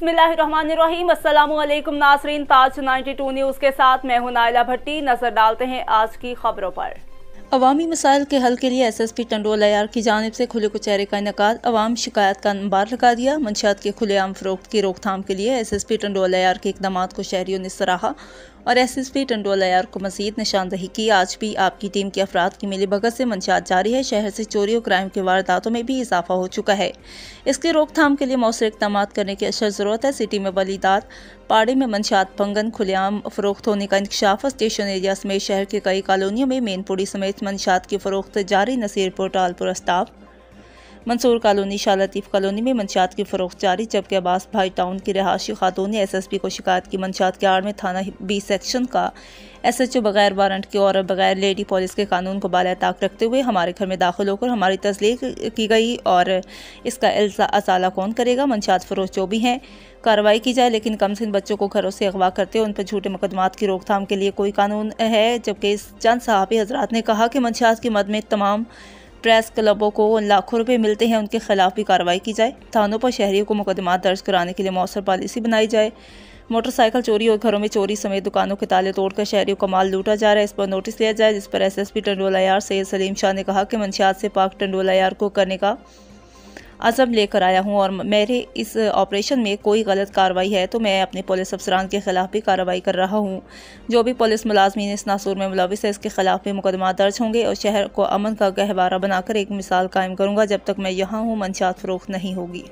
बिस्मिल्लाहिर्रहमानिर्रहीम। अस्सलामुअलैकुम नाज़रीन, ताज 92 न्यूज़ के साथ मैं हूं नाइला भट्टी। नजर डालते हैं आज की खबरों पर। अवामी मसाइल के हल के लिए SSP टंडोल अयार की जानिब से खुले कुचहरे का इनेकाद, अवाम शिकायत का नंबर लगा दिया। मंशियात के खुलेआम फरोख्त की रोकथाम के लिए SSP टंडोल अयार के इकदाम को शहरियों ने सराहा और SSP टंडोल अयार को मज़ीद निशानदही की। आज भी आपकी टीम के अफराद की मिलीभगत से मंशियात जारी है। शहर से चोरी और क्राइम के वारदातों में भी इजाफा हो चुका है। इसकी रोकथाम के लिए मौसर इक़दाम करने की अशद ज़रूरत है। सिटी में वलीदात पाड़े में मंशियात पंगन खुलेआम फरोख्त होने का इंकशाफ, स्टेशन एरिया समेत शहर के कई कॉलोनियों में मेनपुरी समेत मंशियात की फरोख्त जारी। नसीरपुर, टालपुर, अस्ताफ, मंसूर कॉलोनी, शाह लतीफ़ कॉलोनी में मंशियात की फरोख्त जारी। जबकि अब्बास भाई टाउन की रहायशी खातून ने SSP को शिकायत की। मंशियात के आड़ में थाना B सेक्शन का SHO बगैर वारंट के और बगैर लेडी पुलिस के कानून को बाला ताक रखते हुए हमारे घर में दाखिल होकर हमारी तस्दीक की गई और इसका असाला कौन करेगा। मंशियात फरोश जो भी हैं कार्रवाई की जाए, लेकिन कम से बच्चों को घरों से अगवा करते हैं उन पर झूठे मुकदमात की रोकथाम के लिए कोई कानून है। जबकि चंद सहाफ़ी हजरात ने कहा कि मंशियात की मद में तमाम प्रेस क्लबों को लाखों रुपए मिलते हैं, उनके खिलाफ भी कार्रवाई की जाए। थानों पर शहरियों को मुकदमात दर्ज कराने के लिए मौसर पॉलिसी बनाई जाए। मोटरसाइकिल चोरी और घरों में चोरी समेत दुकानों के ताले तोड़कर शहरियों का माल लूटा जा रहा है, इस पर नोटिस लिया जाए। जिस पर SSP टंडोल अयार सैयद सलीम शाह ने कहा कि मंशियात से पाक टंडोल अयार को करने का अज़म लेकर आया हूँ और मेरे इस ऑपरेशन में कोई गलत कार्रवाई है तो मैं अपने पुलिस अफसरान के खिलाफ भी कार्रवाई कर रहा हूँ। जो भी पुलिस मुलाजमीन इस नासूर में मुलविस है इसके खिलाफ भी मुकदमा दर्ज होंगे और शहर को अमन का गहवारा बनाकर एक मिसाल कायम करूँगा। जब तक मैं यहाँ हूँ मंशियात फरोख्त नहीं होगी।